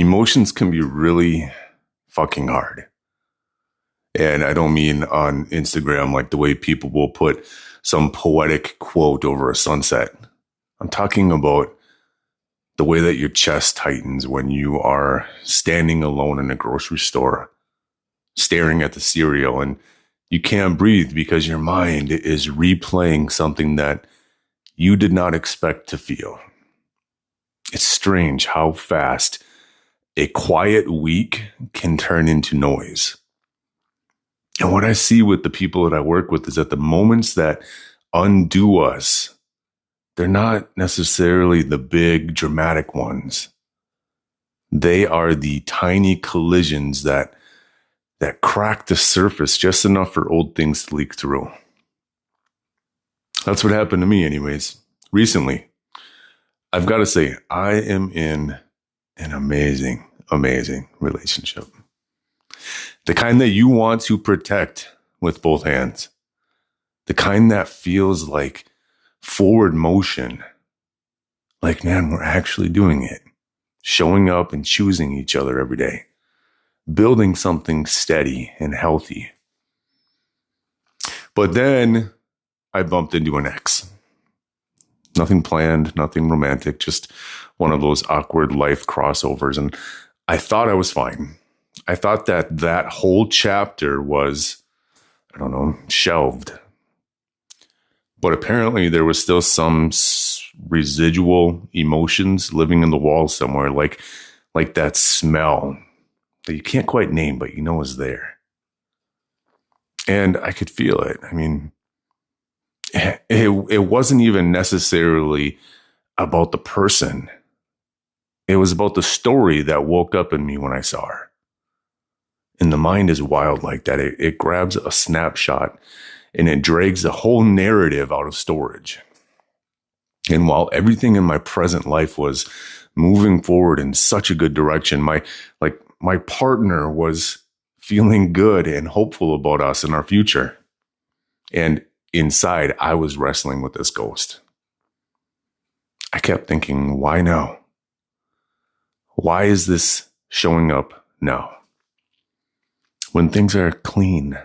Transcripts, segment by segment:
Emotions can be really fucking hard. And I don't mean on Instagram like the way people will put some poetic quote over a sunset. I'm talking about the way that your chest tightens when you are standing alone in a grocery store, staring at the cereal, and you can't breathe because your mind is replaying something that you did not expect to feel. It's strange how fast a quiet week can turn into noise. And what I see with the people that I work with is that the moments that undo us, they're not necessarily the big dramatic ones. They are the tiny collisions that crack the surface just enough for old things to leak through. That's what happened to me anyways. Recently, I've got to say, I am in an amazing, amazing relationship. The kind that you want to protect with both hands. The kind that feels like forward motion. Like, man, we're actually doing it. Showing up and choosing each other every day. Building something steady and healthy. But then I bumped into an ex. Nothing planned, nothing romantic, just one of those awkward life crossovers. And I thought I was fine. I thought that whole chapter was, shelved. But apparently there was still some residual emotions living in the walls somewhere, like that smell that you can't quite name, but you know is there. And I could feel it. I mean, it wasn't even necessarily about the person. It was about the story that woke up in me when I saw her. And the mind is wild like that. It grabs a snapshot and it drags the whole narrative out of storage. And while everything in my present life was moving forward in such a good direction, my partner was feeling good and hopeful about us and our future. And inside, I was wrestling with this ghost. I kept thinking, why now? Why is this showing up now? When things are clean.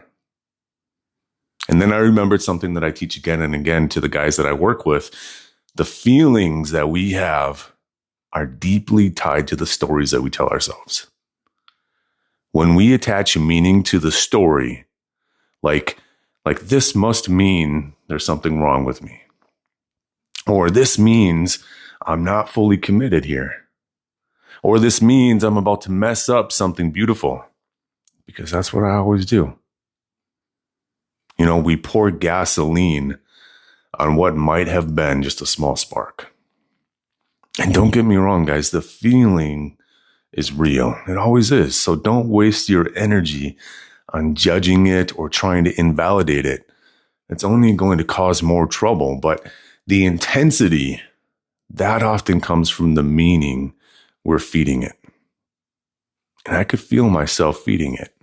And then I remembered something that I teach again and again to the guys that I work with. The feelings that we have are deeply tied to the stories that we tell ourselves. When we attach meaning to the story, like this must mean there's something wrong with me. Or this means I'm not fully committed here. Or this means I'm about to mess up something beautiful. Because that's what I always do. You know, we pour gasoline on what might have been just a small spark. And don't get me wrong, guys, the feeling is real. It always is. So don't waste your energy on judging it or trying to invalidate it. It's only going to cause more trouble. But the intensity, that often comes from the meaning we're feeding it. And I could feel myself feeding it.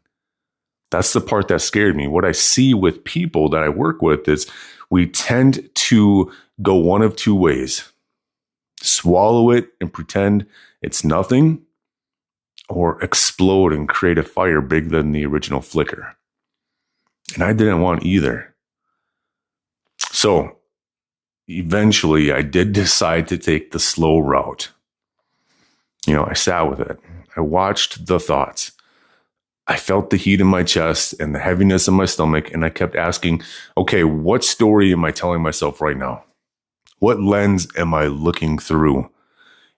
That's the part that scared me. What I see with people that I work with is we tend to go one of two ways. Swallow it and pretend it's nothing, or explode and create a fire bigger than the original flicker. And I didn't want either. So eventually I did decide to take the slow route. You know, I sat with it. I watched the thoughts. I felt the heat in my chest and the heaviness in my stomach. And I kept asking, okay, what story am I telling myself right now? What lens am I looking through?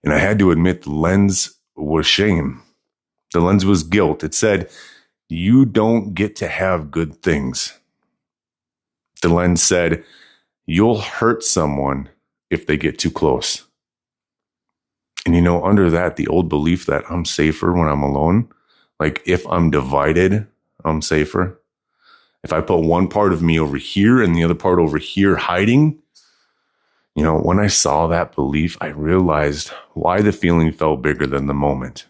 And I had to admit the lens was shame. The lens was guilt. It said, you don't get to have good things. The lens said, you'll hurt someone if they get too close. And you know, under that, the old belief that I'm safer when I'm alone, like if I'm divided, I'm safer. If I put one part of me over here and the other part over here hiding, you know, when I saw that belief, I realized why the feeling felt bigger than the moment.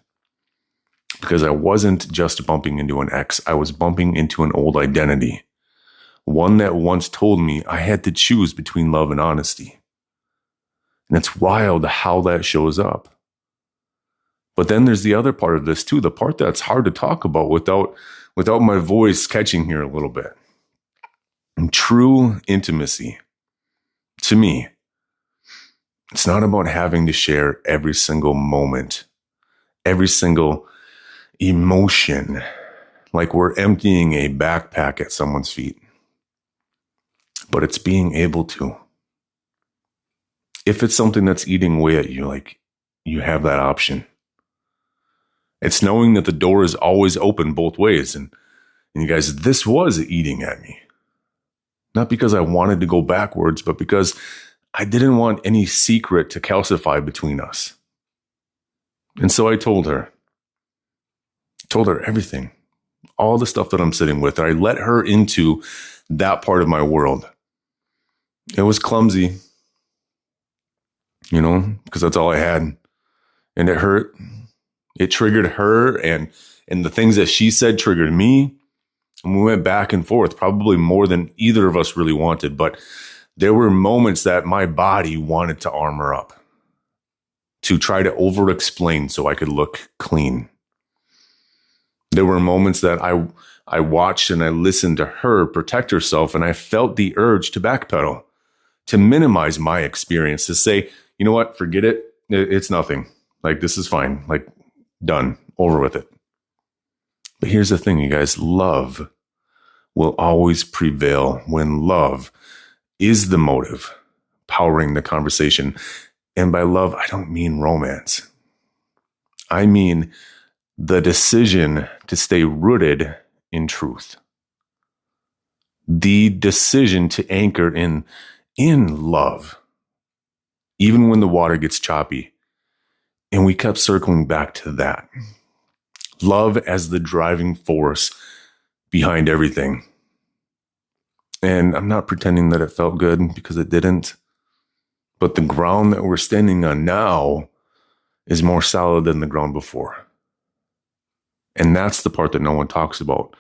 Because I wasn't just bumping into an ex, I was bumping into an old identity. One that once told me I had to choose between love and honesty. And it's wild how that shows up. But then there's the other part of this too, the part that's hard to talk about without my voice catching here a little bit. And true intimacy, to me, it's not about having to share every single moment, every single emotion, like we're emptying a backpack at someone's feet. But it's being able to. If it's something that's eating away at you, like you have that option. It's knowing that the door is always open both ways. And you guys, this was eating at me. Not because I wanted to go backwards, but because I didn't want any secret to calcify between us. And so I told her everything, all the stuff that I'm sitting with. I let her into that part of my world. It was clumsy, because that's all I had. And it hurt. It triggered her, and the things that she said triggered me. And we went back and forth, probably more than either of us really wanted. But there were moments that my body wanted to armor up, to try to over-explain so I could look clean. There were moments that I watched and I listened to her protect herself, and I felt the urge to backpedal, to minimize my experience, to say, you know what, forget it. It's nothing. Like, this is fine. Like, done, over with it. But here's the thing, you guys, love will always prevail when love is the motive powering the conversation. And by love, I don't mean romance. I mean the decision to stay rooted in truth. The decision to anchor in love, even when the water gets choppy. And we kept circling back to that. Love as the driving force behind everything. And I'm not pretending that it felt good, because it didn't. But the ground that we're standing on now is more solid than the ground before. And that's the part that no one talks about.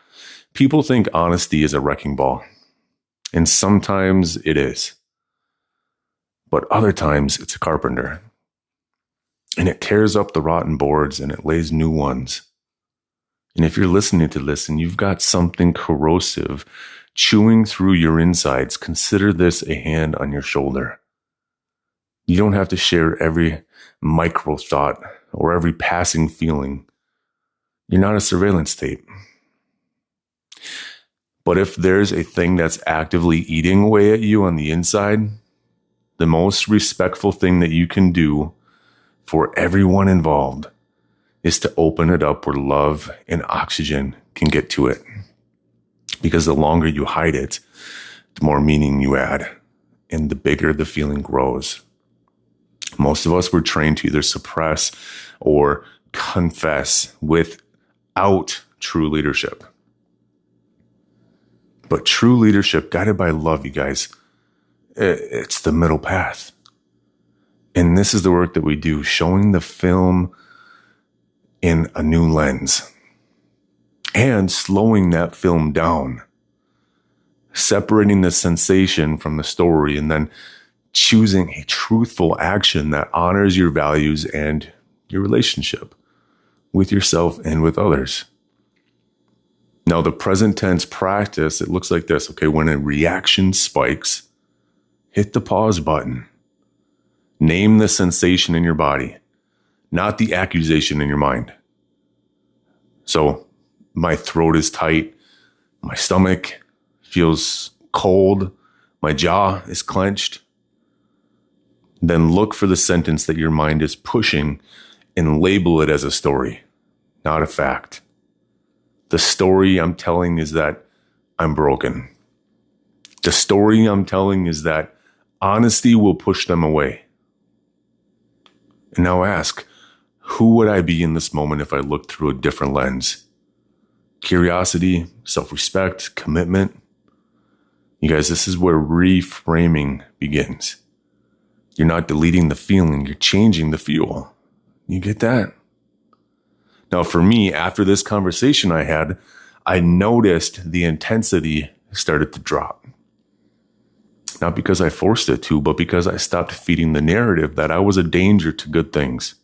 People think honesty is a wrecking ball. And sometimes it is. But other times it's a carpenter. And it tears up the rotten boards and it lays new ones. And if you're listening to this and you've got something corrosive chewing through your insides, consider this a hand on your shoulder. You don't have to share every micro thought or every passing feeling. You're not a surveillance tape. But if there's a thing that's actively eating away at you on the inside, the most respectful thing that you can do for everyone involved is to open it up where love and oxygen can get to it. Because the longer you hide it, the more meaning you add, and the bigger the feeling grows. Most of us were trained to either suppress or confess without true leadership. But true leadership, guided by love, you guys, it's the middle path. And this is the work that we do, showing the film in a new lens and slowing that film down, separating the sensation from the story, and then choosing a truthful action that honors your values and your relationship with yourself and with others. Now, the present tense practice, it looks like this. Okay, when a reaction spikes, hit the pause button. Name the sensation in your body, not the accusation in your mind. So, my throat is tight, my stomach feels cold, my jaw is clenched. Then look for the sentence that your mind is pushing and label it as a story, not a fact. The story I'm telling is that I'm broken. The story I'm telling is that honesty will push them away. And now ask, who would I be in this moment if I looked through a different lens? Curiosity, self-respect, commitment. You guys, this is where reframing begins. You're not deleting the feeling, you're changing the fuel. You get that? Now, for me, after this conversation I had, I noticed the intensity started to drop. Not because I forced it to, but because I stopped feeding the narrative that I was a danger to good things.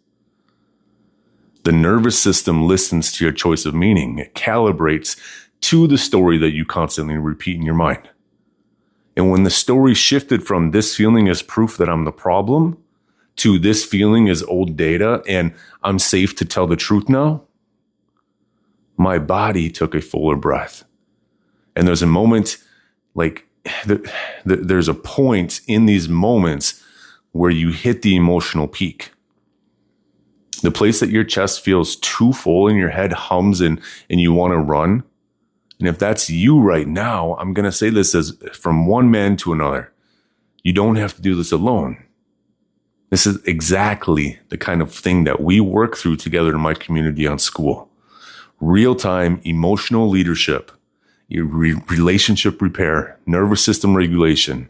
The nervous system listens to your choice of meaning. It calibrates to the story that you constantly repeat in your mind. And when the story shifted from this feeling is proof that I'm the problem to this feeling is old data and I'm safe to tell the truth now, my body took a fuller breath. And there's a moment, like there's a point in these moments where you hit the emotional peak. The place that your chest feels too full and your head hums and you want to run. And if that's you right now, I'm going to say this as from one man to another. You don't have to do this alone. This is exactly the kind of thing that we work through together in my community on Skool. Real-time emotional leadership, relationship repair, nervous system regulation.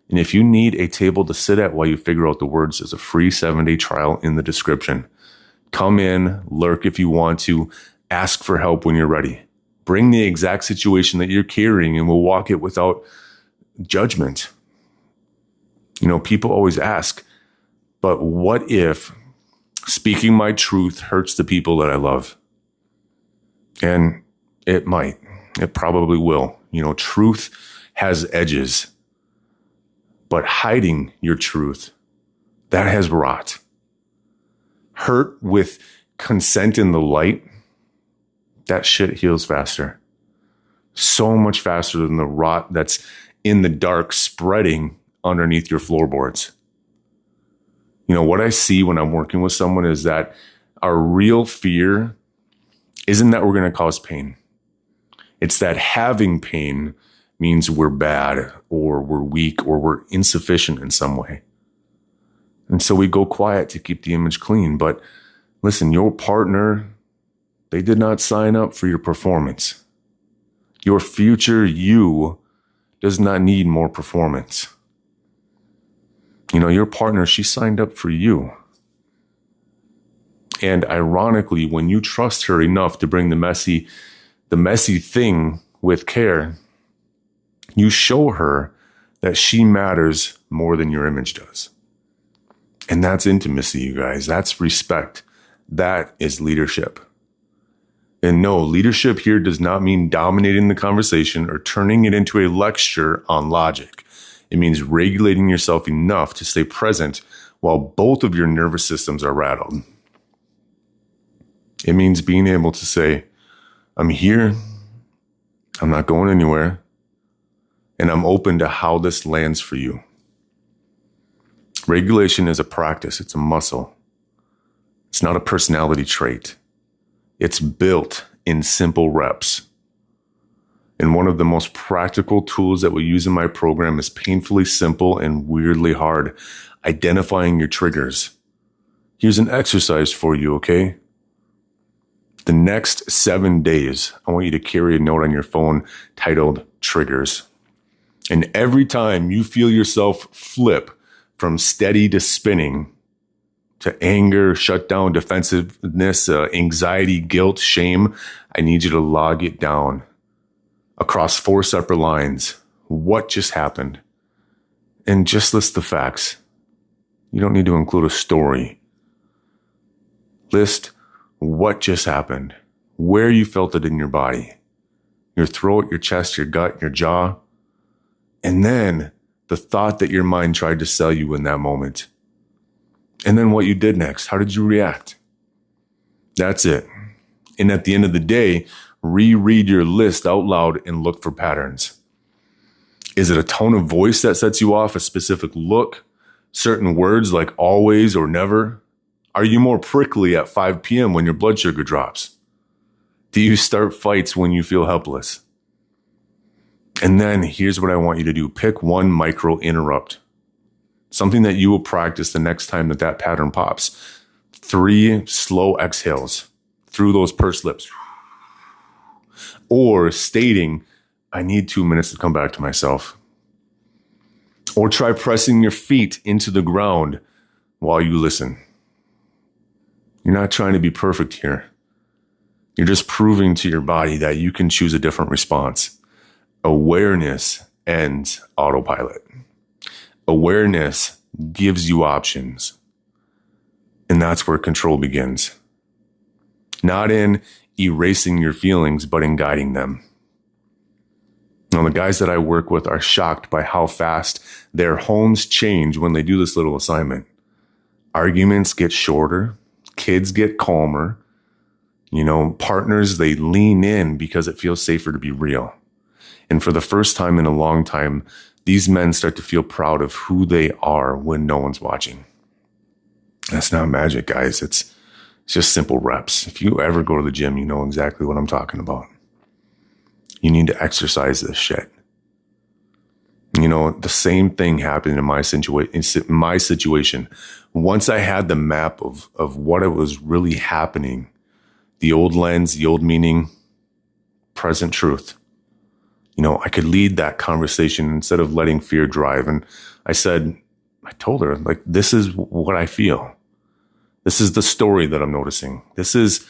And if you need a table to sit at while you figure out the words, there's a free 7-day trial in the description. Come in, lurk if you want to, ask for help when you're ready. Bring the exact situation that you're carrying and we'll walk it without judgment. You know, people always ask, but what if speaking my truth hurts the people that I love? And it might. It probably will. You know, truth has edges. But hiding your truth, that has rot. Hurt with consent in the light, that shit heals faster. So much faster than the rot that's in the dark spreading underneath your floorboards. You know, what I see when I'm working with someone is that our real fear isn't that we're going to cause pain. It's that having pain means we're bad or we're weak or we're insufficient in some way. And so we go quiet to keep the image clean. But listen, your partner, they did not sign up for your performance. Your future you does not need more performance. You know, your partner, she signed up for you. And ironically, when you trust her enough to bring the messy thing with care, you show her that she matters more than your image does. And that's intimacy, you guys. That's respect. That is leadership. And no, leadership here does not mean dominating the conversation or turning it into a lecture on logic. It means regulating yourself enough to stay present while both of your nervous systems are rattled. It means being able to say, I'm here, I'm not going anywhere, and I'm open to how this lands for you. Regulation is a practice, it's a muscle. It's not a personality trait. It's built in simple reps. And one of the most practical tools that we use in my program is painfully simple and weirdly hard, identifying your triggers. Here's an exercise for you, okay? The next 7 days, I want you to carry a note on your phone titled Triggers. And every time you feel yourself flip from steady to spinning, to anger, shutdown, defensiveness, anxiety, guilt, shame, I need you to log it down across 4 separate lines. What just happened? And just list the facts. You don't need to include a story. List what just happened, where you felt it in your body, your throat, your chest, your gut, your jaw, and then the thought that your mind tried to sell you in that moment. And then what you did next. How did you react? That's it. And at the end of the day, reread your list out loud and look for patterns. Is it a tone of voice that sets you off, a specific look, certain words like always or never? Are you more prickly at 5 p.m. when your blood sugar drops? Do you start fights when you feel helpless? And then here's what I want you to do. Pick one micro interrupt. Something that you will practice the next time that pattern pops. 3 slow exhales through those pursed lips. Or stating, I need 2 minutes to come back to myself. Or try pressing your feet into the ground while you listen. You're not trying to be perfect here. You're just proving to your body that you can choose a different response. Awareness ends autopilot. Awareness gives you options. And that's where control begins. not in erasing your feelings, but in guiding them. Now, the guys that I work with are shocked by how fast their homes change when they do this little assignment. Arguments get shorter, kids get calmer, partners, they lean in because it feels safer to be real. And for the first time in a long time, these men start to feel proud of who they are when no one's watching. That's not magic, guys. It's just simple reps. If you ever go to the gym, you know exactly what I'm talking about. You need to exercise this shit. The same thing happened in my situation. Once I had the map of what it was really happening, the old lens, the old meaning, present truth, I could lead that conversation instead of letting fear drive. And I told her, this is what I feel. This is the story that I'm noticing. This is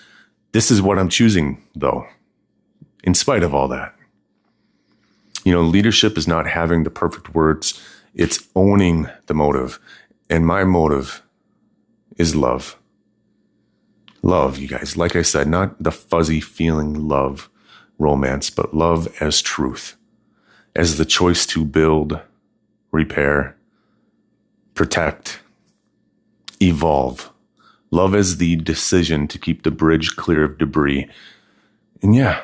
what I'm choosing, though, in spite of all that. Leadership is not having the perfect words. It's owning the motive. And my motive is love. Love, you guys. Like I said, not the fuzzy feeling love, romance, but love as truth, as the choice to build, repair, protect, evolve. Love as the decision to keep the bridge clear of debris. And yeah,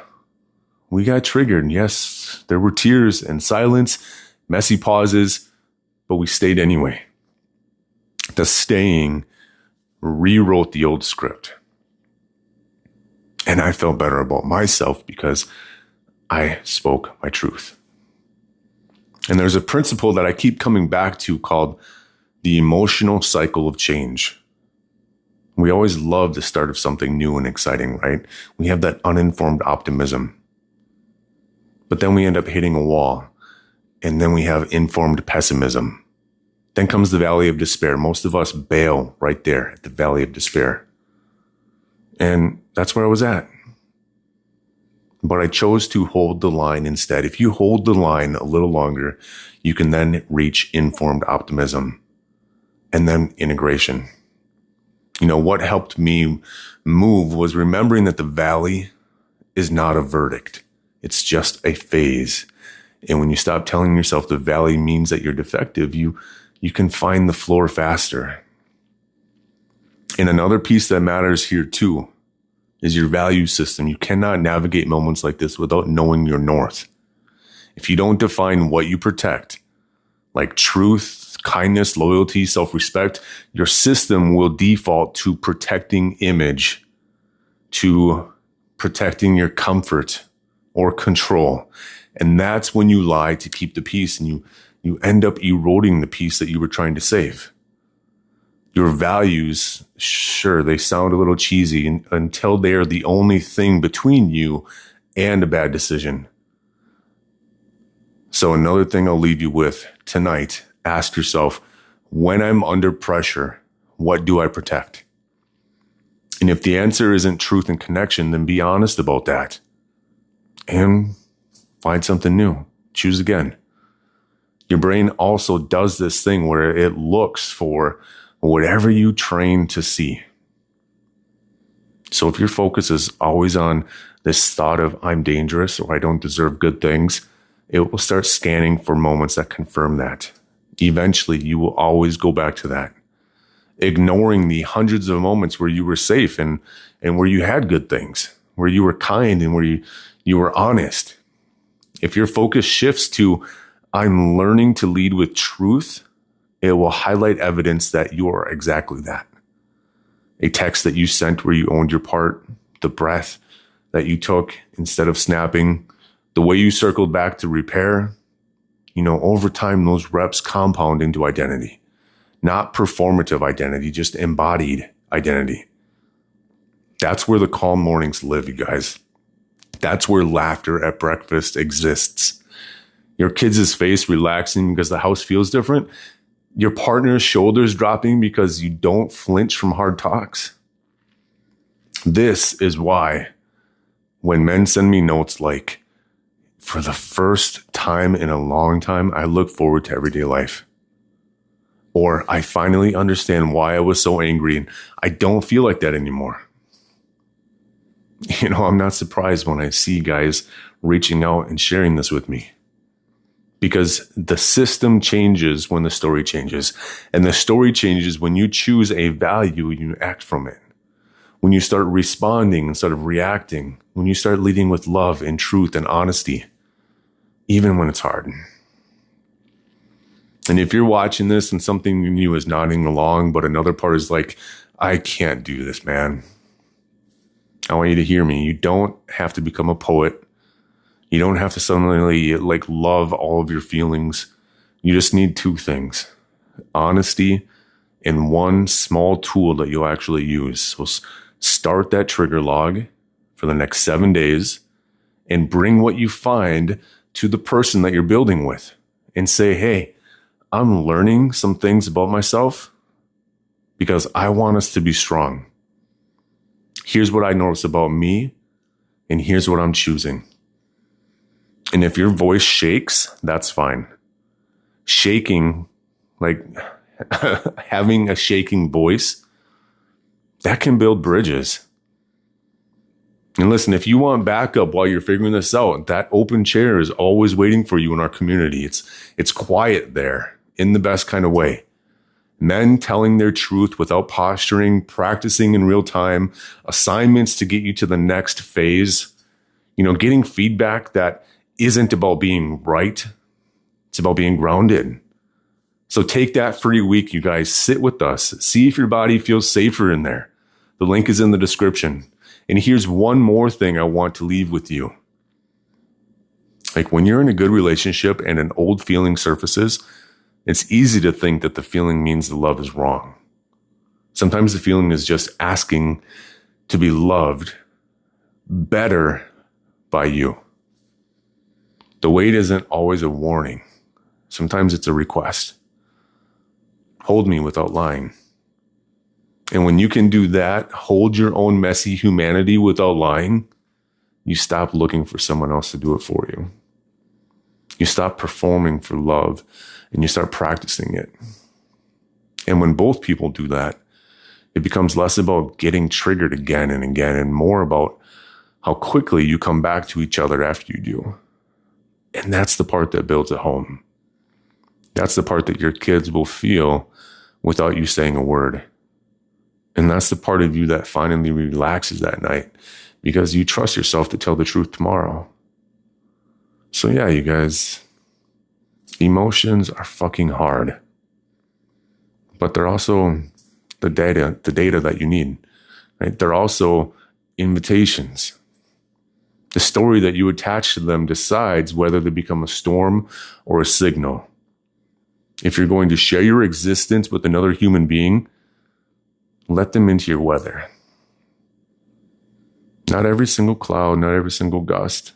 we got triggered. Yes, there were tears and silence, messy pauses, but we stayed anyway. The staying rewrote the old script. And I felt better about myself because I spoke my truth. And there's a principle that I keep coming back to called the emotional cycle of change. We always love the start of something new and exciting, right? We have that uninformed optimism. But then we end up hitting a wall. And then we have informed pessimism. Then comes the valley of despair. Most of us bail right there at the valley of despair. And that's where I was at. But I chose to hold the line instead. If you hold the line a little longer, you can then reach informed optimism and then integration. What helped me move was remembering that the valley is not a verdict. It's just a phase. And when you stop telling yourself the valley means that you're defective, you can find the floor faster. And another piece that matters here too is your value system. You cannot navigate moments like this without knowing your north. If you don't define what you protect, like truth, kindness, loyalty, self-respect, your system will default to protecting image, to protecting your comfort or control. And that's when you lie to keep the peace, and you end up eroding the peace that you were trying to save. Your values, sure, they sound a little cheesy until they are the only thing between you and a bad decision. So another thing I'll leave you with tonight, ask yourself, when I'm under pressure, what do I protect? And if the answer isn't truth and connection, then be honest about that. And find something new. Choose again. Your brain also does this thing where it looks for whatever you train to see. So if your focus is always on this thought of I'm dangerous or I don't deserve good things, it will start scanning for moments that confirm that. Eventually, you will always go back to that, ignoring the hundreds of moments where you were safe and where you had good things, where you were kind and where you were honest. If your focus shifts to I'm learning to lead with truth, it will highlight evidence that you are exactly that. A text that you sent where you owned your part, the breath that you took instead of snapping, the way you circled back to repair. Over time, those reps compound into identity. Not performative identity, just embodied identity. That's where the calm mornings live, you guys. That's where laughter at breakfast exists. Your kids' face relaxing because the house feels different. Your partner's shoulders dropping because you don't flinch from hard talks. This is why when men send me notes like, for the first time in a long time, I look forward to everyday life. Or I finally understand why I was so angry and I don't feel like that anymore. I'm not surprised when I see guys reaching out and sharing this with me, because the system changes when the story changes, and the story changes when you choose a value and you act from it. When you start responding instead of reacting, when you start leading with love and truth and honesty, even when it's hard. And if you're watching this and something in you is nodding along, but another part is like, I can't do this, man. I want you to hear me. You don't have to become a poet. You don't have to suddenly love all of your feelings. You just need two things: honesty and one small tool that you'll actually use. So start that trigger log for the next 7 days and bring what you find to the person that you're building with and say, hey, I'm learning some things about myself because I want us to be strong. Here's what I notice about me, and here's what I'm choosing. And if your voice shakes, that's fine. Shaking, having a shaking voice, that can build bridges. And listen, if you want backup while you're figuring this out, that open chair is always waiting for you in our community. It's quiet there in the best kind of way. Men telling their truth without posturing, practicing in real time, assignments to get you to the next phase, getting feedback that isn't about being right. It's about being grounded. So take that free week, you guys. Sit with us. See if your body feels safer in there. The link is in the description. And here's one more thing I want to leave with you. When you're in a good relationship and an old feeling surfaces, it's easy to think that the feeling means the love is wrong. Sometimes the feeling is just asking to be loved better by you. The wait isn't always a warning. Sometimes it's a request. Hold me without lying. And when you can do that, hold your own messy humanity without lying, you stop looking for someone else to do it for you. You stop performing for love and you start practicing it. And when both people do that, it becomes less about getting triggered again and again and more about how quickly you come back to each other after you do. And that's the part that builds a home. That's the part that your kids will feel without you saying a word. And that's the part of you that finally relaxes that night because you trust yourself to tell the truth tomorrow. So yeah, you guys, emotions are fucking hard, but they're also the data that you need, right? They're also invitations. The story that you attach to them decides whether they become a storm or a signal. If you're going to share your existence with another human being, let them into your weather. Not every single cloud, not every single gust,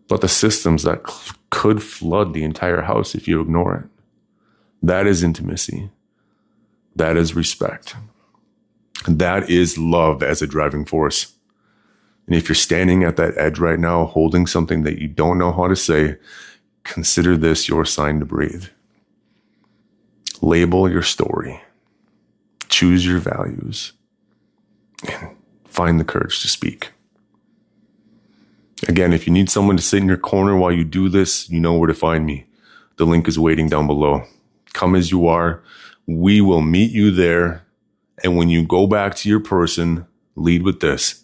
but the systems that could flood the entire house if you ignore it. That is intimacy. That is respect. That is love as a driving force. And if you're standing at that edge right now, holding something that you don't know how to say, consider this your sign to breathe. Label your story. Choose your values. And find the courage to speak. Again, if you need someone to sit in your corner while you do this, you know where to find me. The link is waiting down below. Come as you are. We will meet you there. And when you go back to your person, lead with this.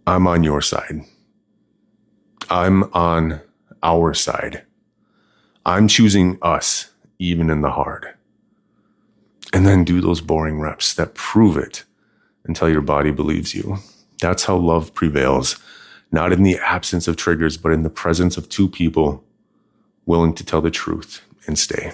I'm on your side. I'm on our side. I'm choosing us, even in the hard. And then do those boring reps that prove it until your body believes you. That's how love prevails. Not in the absence of triggers, but in the presence of two people willing to tell the truth and stay.